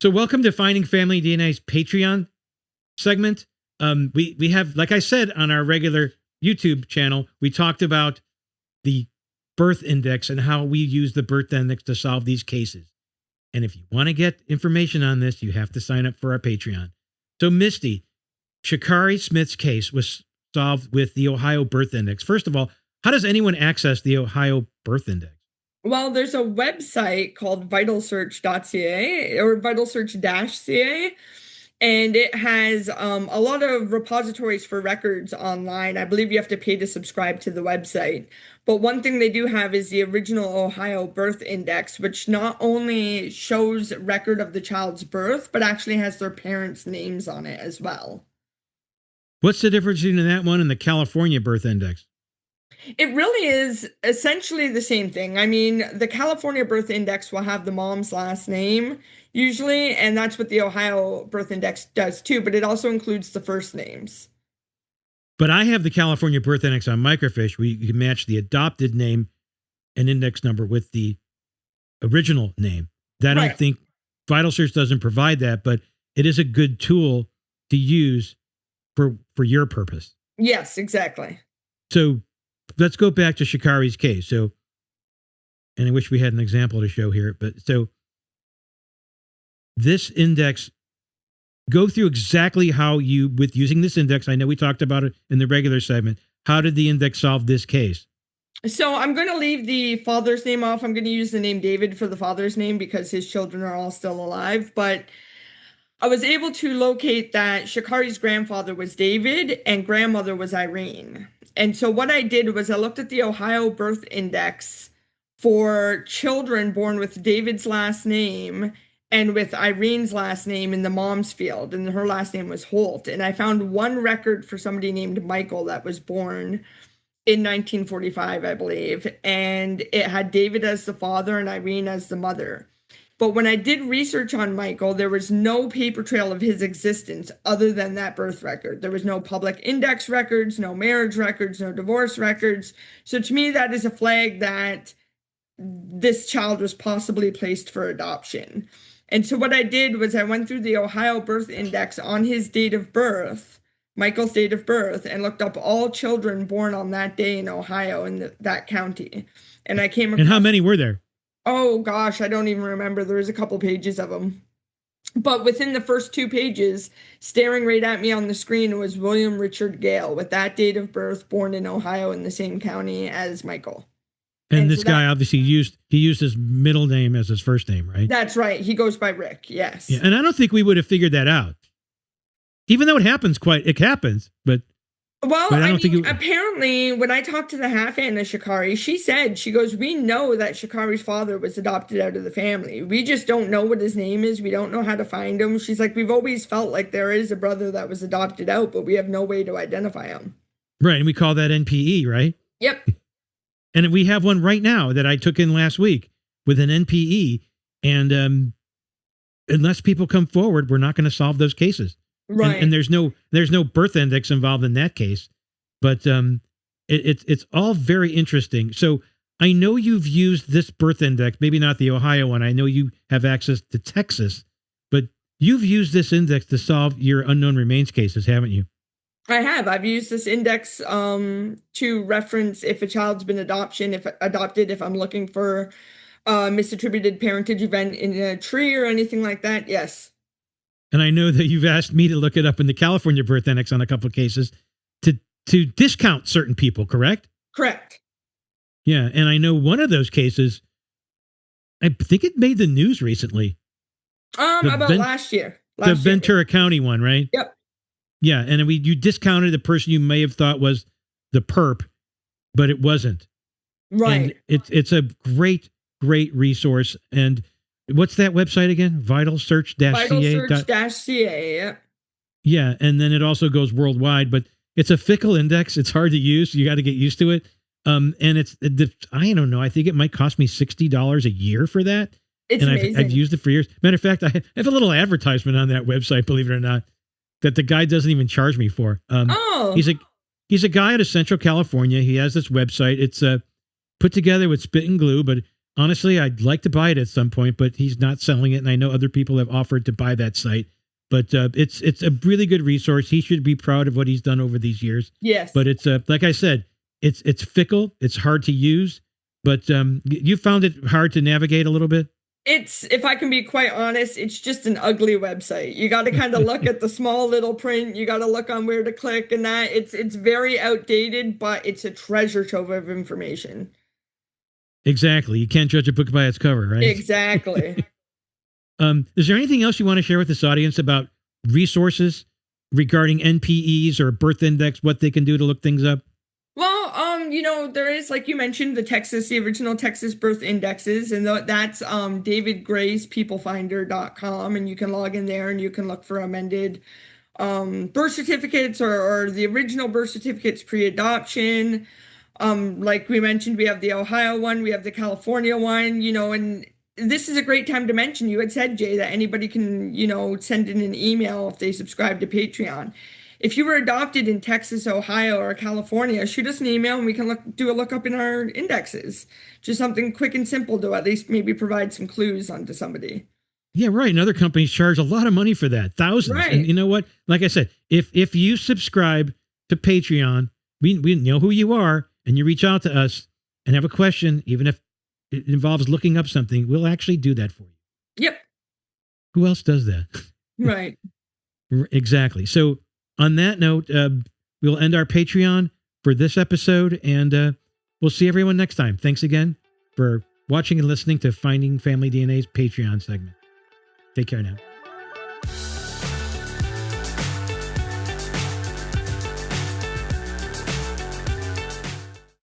So welcome to Finding Family DNA's Patreon segment. We have, like I said, on our regular YouTube channel, we talked about the birth index and how we use the birth index to solve these cases. And if you want to get information on this, you have to sign up for our Patreon. So Misty, Sha'Carri Smith's case was solved with the Ohio Birth Index. First of all, how does anyone access the Ohio Birth Index? Well, there's a website called vitalsearch.ca or vitalsearch-ca, and it has a lot of repositories for records online. I believe you have to pay to subscribe to the website. But one thing they do have is the original Ohio Birth Index, which not only shows record of the child's birth, but actually has their parents' names on it as well. What's the difference between that one and the California Birth Index? It really is essentially the same thing. I mean, the California Birth Index will have the mom's last name usually, and that's what the Ohio Birth Index does too, but it also includes the first names. But I have the California Birth Index on Microfiche where you can match the adopted name and index number with the original name. I don't think Vital Search doesn't provide that, but it is a good tool to use for your purpose. Yes, exactly. So let's go back to Sha'Carri's case. So, and I wish we had an example to show here, but so this index, go through exactly how you, with using this index, I know we talked about it in the regular segment, how did the index solve this case? So I'm going to leave the father's name off. I'm going to use the name David for the father's name because his children are all still alive, but I was able to locate that Sha'Carri's grandfather was David and grandmother was Irene. And so what I did was I looked at the Ohio Birth Index for children born with David's last name and with Irene's last name in the mom's field, and her last name was Holt. And I found one record for somebody named Michael that was born in 1945, I believe, and it had David as the father and Irene as the mother. But when I did research on Michael, there was no paper trail of his existence other than that birth record. There was no public index records, no marriage records, no divorce records. So to me, that is a flag that this child was possibly placed for adoption. And so what I did was I went through the Ohio Birth Index on his date of birth, Michael's date of birth, and looked up all children born on that day in Ohio in that county. And I came across... And how many were there? Oh gosh, I don't even remember. There was a couple pages of them. But within the first 2 pages, staring right at me on the screen was William Richard Gale with that date of birth, born in Ohio in the same county as Michael. And this guy obviously used his middle name as his first name, right? That's right. He goes by Rick, yes. Yeah, and I don't think we would have figured that out. Even though it happens, but... Well, I mean, apparently, when I talked to the half-aunt of Sha'Carri, she goes, we know that Sha'Carri's father was adopted out of the family. We just don't know what his name is. We don't know how to find him. She's like, we've always felt like there is a brother that was adopted out, but we have no way to identify him. Right, and we call that NPE, right? Yep. And we have one right now that I took in last week with an NPE, and unless people come forward, we're not going to solve those cases. Right. And there's no birth index involved in that case, but it's all very interesting. So I know you've used this birth index, maybe not the Ohio one. I know you have access to Texas, but you've used this index to solve your unknown remains cases, haven't you? I have. I've used this index to reference if a child's been adopted, if I'm looking for a misattributed parentage event in a tree or anything like that. Yes. And I know that you've asked me to look it up in the California Birth Index on a couple of cases to discount certain people, correct? Correct. Yeah, and I know one of those cases, I think it made the news recently. Last year. The Ventura County one, right? Yep. Yeah, and you discounted the person you may have thought was the perp, but it wasn't. Right. And it's a great resource. And what's that website again? Vitalsearch-ca. Vitalsearch-ca, yeah. Yeah, and then it also goes worldwide, but it's a fickle index. It's hard to use. You got to get used to it. And I don't know. I think it might cost me $60 a year for that. It's amazing. I've used it for years. Matter of fact, I have a little advertisement on that website, believe it or not, that the guy doesn't even charge me for. He's a guy out of Central California. He has this website. It's put together with spit and glue, but Honestly, I'd like to buy it at some point, but he's not selling it, and I know other people have offered to buy that site. But it's a really good resource. He should be proud of what he's done over these years. Yes. But it's like I said, it's fickle. It's hard to use. But you found it hard to navigate a little bit. It's, if I can be quite honest, it's just an ugly website. You got to kind of look at the small little print. You got to look on where to click and that. It's very outdated, but it's a treasure trove of information. Exactly. You can't judge a book by its cover, right? Exactly. Is there anything else you want to share with this audience about resources regarding NPEs or birth index, what they can do to look things up? Well, there is, like you mentioned, the original Texas birth indexes, and that's David Gray's peoplefinder.com, and you can log in there and you can look for amended birth certificates or the original birth certificates pre-adoption. Like we mentioned, we have the Ohio one, we have the California one, and this is a great time to mention, you had said, Jay, that anybody can, send in an email if they subscribe to Patreon. If you were adopted in Texas, Ohio, or California, shoot us an email and we can do a lookup in our indexes. Just something quick and simple to at least maybe provide some clues onto somebody. Yeah, right. And other companies charge a lot of money for that, thousands. Right. And you know what? Like I said, if you subscribe to Patreon, we know who you are, and you reach out to us and have a question, even if it involves looking up something, we'll actually do that for you. Yep. Who else does that? Right. Exactly. So on that note, we'll end our Patreon for this episode, and we'll see everyone next time. Thanks again for watching and listening to Finding Family DNA's Patreon segment. Take care now.